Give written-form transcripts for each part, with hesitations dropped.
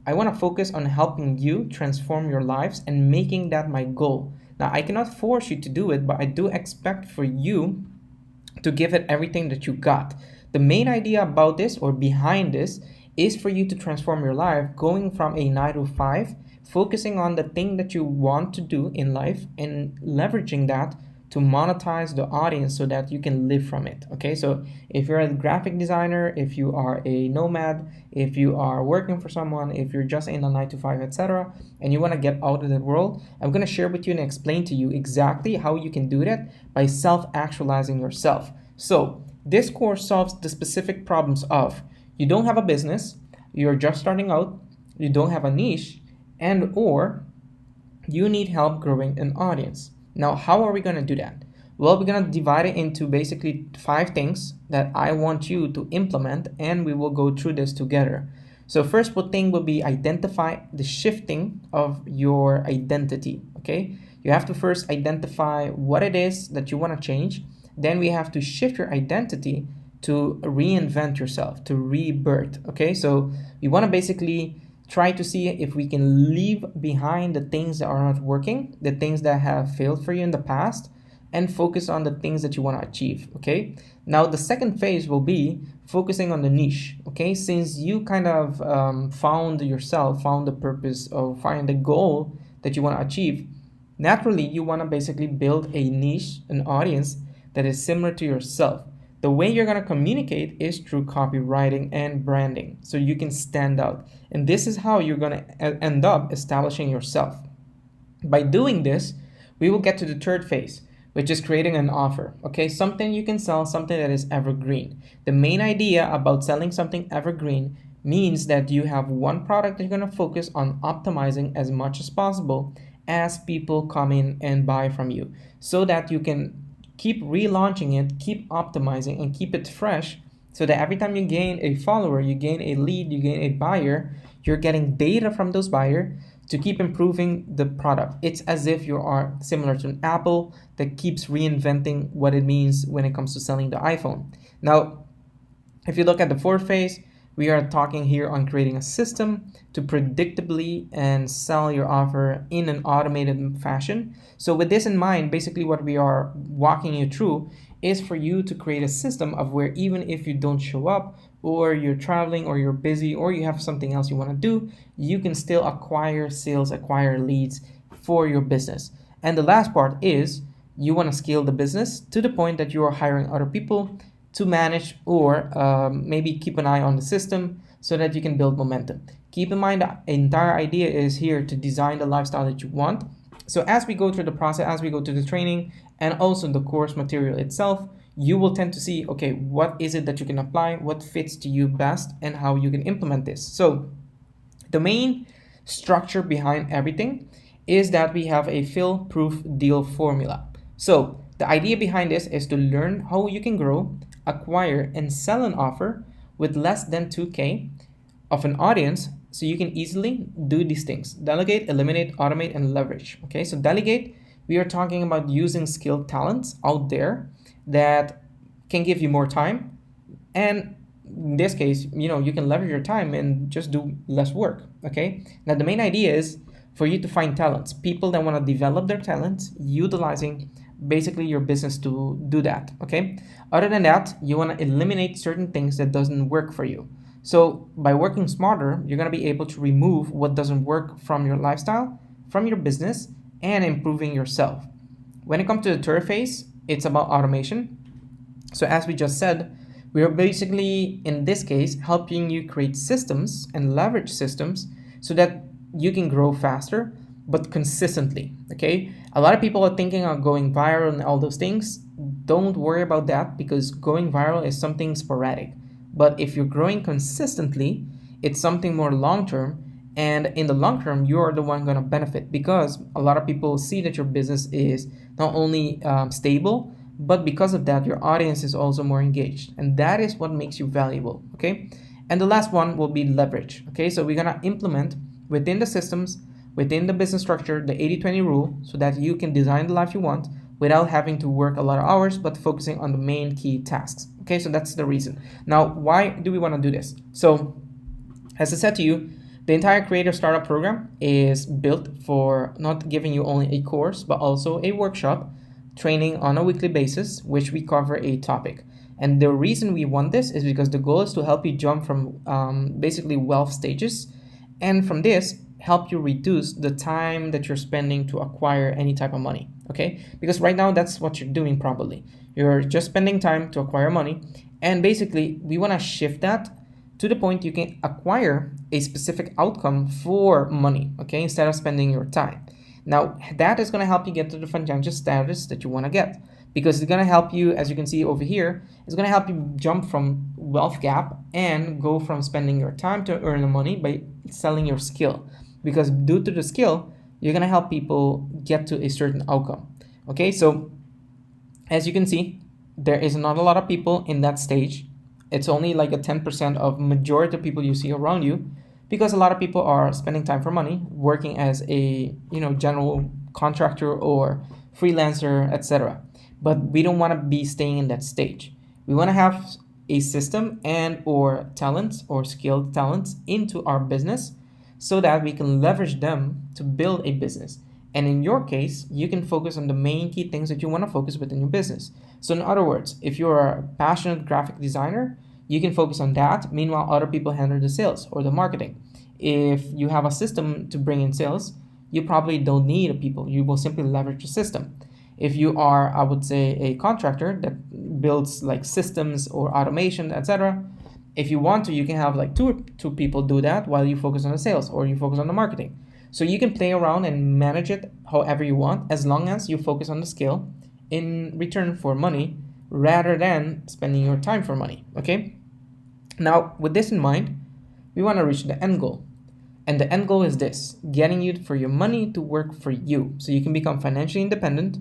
I want to focus on helping you transform your lives and making that my goal. Now, I cannot force you to do it, but I do expect for you to give it everything that you got. The main idea about this, or behind this, is for you to transform your life, going from a 9 to 5, focusing on the thing that you want to do in life and leveraging that to monetize the audience so that you can live from it. Okay, so if you're a graphic designer, if you are a nomad, if you are working for someone, if you're just in a 9 to 5, etc., and you want to get out of that world, I'm going to share with you and explain to you exactly how you can do that by self-actualizing yourself. So this course solves the specific problems of you don't have a business, you're just starting out, you don't have a niche, and or you need help growing an audience. Now, how are we going to do that? Well, we're going to divide it into basically 5 things that I want you to implement, and we will go through this together. So first thing will be identify the shifting of your identity, okay? You have to first identify what it is that you want to change. Then we have to shift your identity to reinvent yourself, to rebirth, okay? So we want to basically try to see if we can leave behind the things that are not working, the things that have failed for you in the past, and focus on the things that you want to achieve, okay? Now, the second phase will be focusing on the niche, okay? Since you kind of found yourself, found the purpose, or find the goal that you want to achieve, naturally, you want to basically build a niche, an audience that is similar to yourself. The way you're going to communicate is through copywriting and branding, so you can stand out. And this is how you're going to end up establishing yourself. By doing this, we will get to the third phase, which is creating an offer, okay? Something you can sell, something that is evergreen. The main idea about selling something evergreen means that you have one product that you're going to focus on optimizing as much as possible as people come in and buy from you, so that you can keep relaunching it, keep optimizing, and keep it fresh, so that every time you gain a follower, you gain a lead, you gain a buyer, you're getting data from those buyers to keep improving the product. It's as if you are similar to an Apple that keeps reinventing what it means when it comes to selling the iPhone. Now, if you look at the fourth phase, we are talking here on creating a system to predictably and sell your offer in an automated fashion. So with this in mind, basically what we are walking you through is for you to create a system of where even if you don't show up, or you're traveling, or you're busy, or you have something else you want to do, you can still acquire sales, acquire leads for your business. And the last part is you want to scale the business to the point that you are hiring other people to manage, or maybe keep an eye on the system so that you can build momentum. Keep in mind that the entire idea is here to design the lifestyle that you want. So as we go through the process, as we go through the training and also the course material itself, you will tend to see, okay, what is it that you can apply, what fits to you best, and how you can implement this. So the main structure behind everything is that we have a fail-proof deal formula. So the idea behind this is to learn how you can grow, acquire, and sell an offer with less than 2K of an audience, so you can easily do these things: delegate, eliminate, automate, and leverage. Okay, so delegate, we are talking about using skilled talents out there that can give you more time, and in this case, you can leverage your time and just do less work. Okay, now the main idea is for you to find talents, people that want to develop their talents, utilizing basically your business to do that. Okay, other than that, you want to eliminate certain things that doesn't work for you. So by working smarter, you're going to be able to remove what doesn't work from your lifestyle, from your business, and improving yourself. When it comes to the third phase, it's about automation. So as we just said, we are basically, in this case, helping you create systems and leverage systems so that you can grow faster, but consistently. Okay, a lot of people are thinking of going viral and all those things. Don't worry about that, because going viral is something sporadic. But if you're growing consistently, it's something more long-term, and in the long term, you're the one going to benefit, because a lot of people see that your business is not only stable, but because of that, your audience is also more engaged, and that is what makes you valuable. Okay, and the last one will be leverage. Okay, so we're going to implement within the systems, within the business structure, the 80-20 rule, so that you can design the life you want without having to work a lot of hours, but focusing on the main key tasks. Okay, so that's the reason. Now, why do we want to do this? So, as I said to you, The entire Creator Startup Program is built for not giving you only a course, but also a workshop training on a weekly basis, which we cover a topic. And the reason we want this is because the goal is to help you jump from basically wealth stages, and from this, help you reduce the time that you're spending to acquire any type of money, okay? Because right now, that's what you're doing probably. You're just spending time to acquire money, and basically, we want to shift that to the point you can acquire a specific outcome for money, okay, instead of spending your time. Now, that is going to help you get to the financial status that you want to get, because it's going to help you, as you can see over here, it's going to help you jump from wealth gap and go from spending your time to earn the money by selling your skill. Because due to the skill, you're going to help people get to a certain outcome, okay? So, as you can see, there is not a lot of people in that stage. It's only like a 10% of majority of people you see around you, because a lot of people are spending time for money, working as a general contractor or freelancer, etc. But we don't want to be staying in that stage. We want to have a system and or talents or skilled talents into our business so that we can leverage them to build a business. And in your case, you can focus on the main key things that you want to focus within your business. So in other words, if you're a passionate graphic designer, you can focus on that. Meanwhile, other people handle the sales or the marketing. If you have a system to bring in sales, you probably don't need people. You will simply leverage the system. If you are, I would say, a contractor that builds like systems or automation, etc., if you want to, you can have like two people do that while you focus on the sales or you focus on the marketing. So you can play around and manage it however you want, as long as you focus on the skill in return for money rather than spending your time for money, okay? Now, with this in mind, we want to reach the end goal. And the end goal is this: getting you for your money to work for you, so you can become financially independent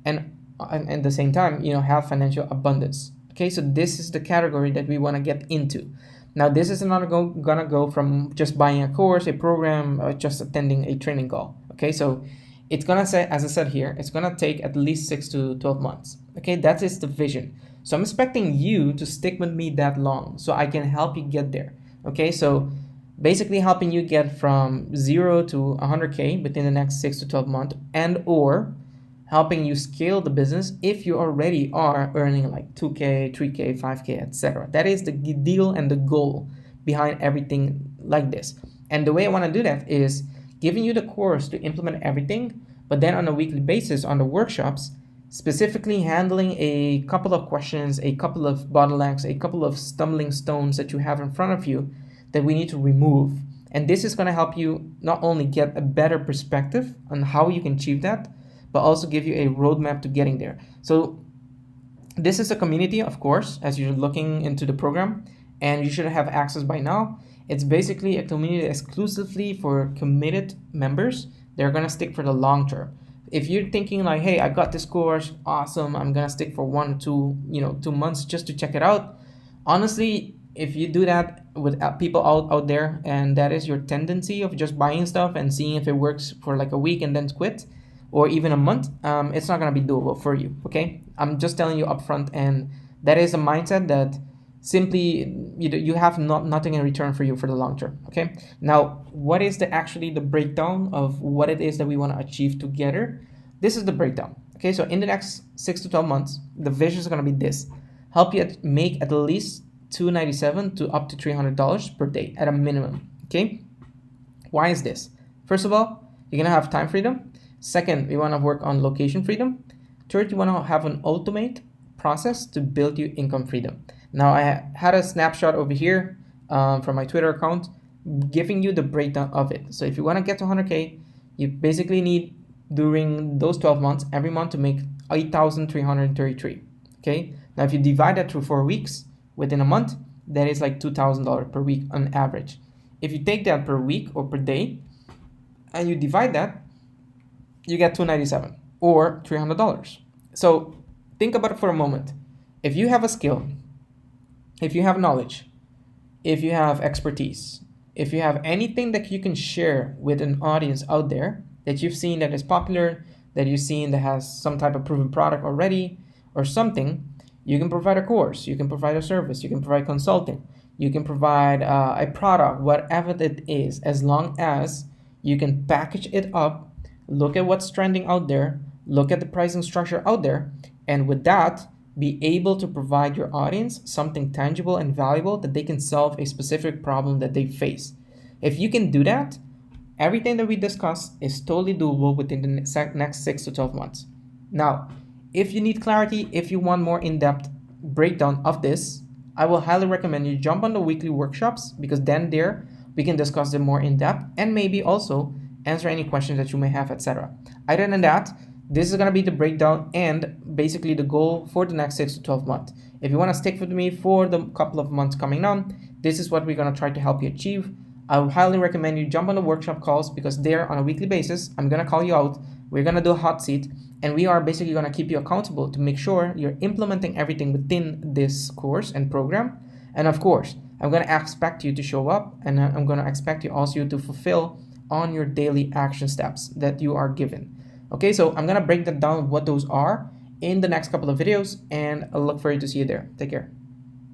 and at the same time, have financial abundance. Okay, so this is the category that we want to get into. Now, this is not gonna go from just buying a course, a program, or just attending a training call. Okay, so it's gonna say, as I said here, it's gonna take at least 6 to 12 months. Okay, that is the vision. So I'm expecting you to stick with me that long so I can help you get there. Okay, so basically helping you get from 0 to 100K within the next 6 to 12 months, and or helping you scale the business if you already are earning like 2K, 3K, 5K, etc. That is the deal and the goal behind everything like this. And the way I want to do that is giving you the course to implement everything, but then on a weekly basis on the workshops, specifically handling a couple of questions, a couple of bottlenecks, a couple of stumbling stones that you have in front of you that we need to remove. And this is going to help you not only get a better perspective on how you can achieve that, but also give you a roadmap to getting there. So this is a community, of course, as you're looking into the program, and you should have access by now. It's basically a community exclusively for committed members. They're gonna stick for the long term. If you're thinking like, hey, I got this course, awesome, I'm gonna stick for 1 or 2 months just to check it out. Honestly, if you do that with people out there, and that is your tendency of just buying stuff and seeing if it works for like a week and then quit, or even a month, it's not going to be doable for you, okay? I'm just telling you upfront, and that is a mindset that simply you have nothing in return for you for the long term, okay? Now, what is actually the breakdown of what it is that we want to achieve together? This is the breakdown, okay? So in the next 6 to 12 months, the vision is going to be this: help you make at least $297 to up to $300 per day at a minimum, okay? Why is this? First of all, you're going to have time freedom. Second, we want to work on location freedom. Third, you want to have an ultimate process to build you income freedom. Now, I had a snapshot over here from my Twitter account giving you the breakdown of it. So if you want to get to 100K, you basically need, during those 12 months, every month to make 8,333. Okay. Now, if you divide that through 4 weeks within a month, that is like $2,000 per week on average. If you take that per week or per day and you divide that, you get $297 or $300. So think about it for a moment. If you have a skill, if you have knowledge, if you have expertise, if you have anything that you can share with an audience out there that you've seen that is popular, that you've seen that has some type of proven product already or something, you can provide a course, you can provide a service, you can provide consulting, you can provide a product, whatever it is, as long as you can package it up, look at what's trending out there, look at the pricing structure out there, and with that, be able to provide your audience something tangible and valuable that they can solve a specific problem that they face. If you can do that, everything that we discussed is totally doable within the next 6 to 12 months. Now, if you need clarity, if you want more in-depth breakdown of this, I will highly recommend you jump on the weekly workshops, because then there we can discuss them more in depth and maybe also answer any questions that you may have, etc. Other than that, this is going to be the breakdown and basically the goal for the next 6 to 12 months. If you want to stick with me for the couple of months coming on, this is what we're going to try to help you achieve. I would highly recommend you jump on the workshop calls, because there on a weekly basis, I'm going to call you out. We're going to do a hot seat, and we are basically going to keep you accountable to make sure you're implementing everything within this course and program. And of course, I'm going to expect you to show up, and I'm going to expect you also to fulfill on your daily action steps that you are given. Okay, so I'm going to break that down what those are in the next couple of videos, and I look forward to see you there. Take care.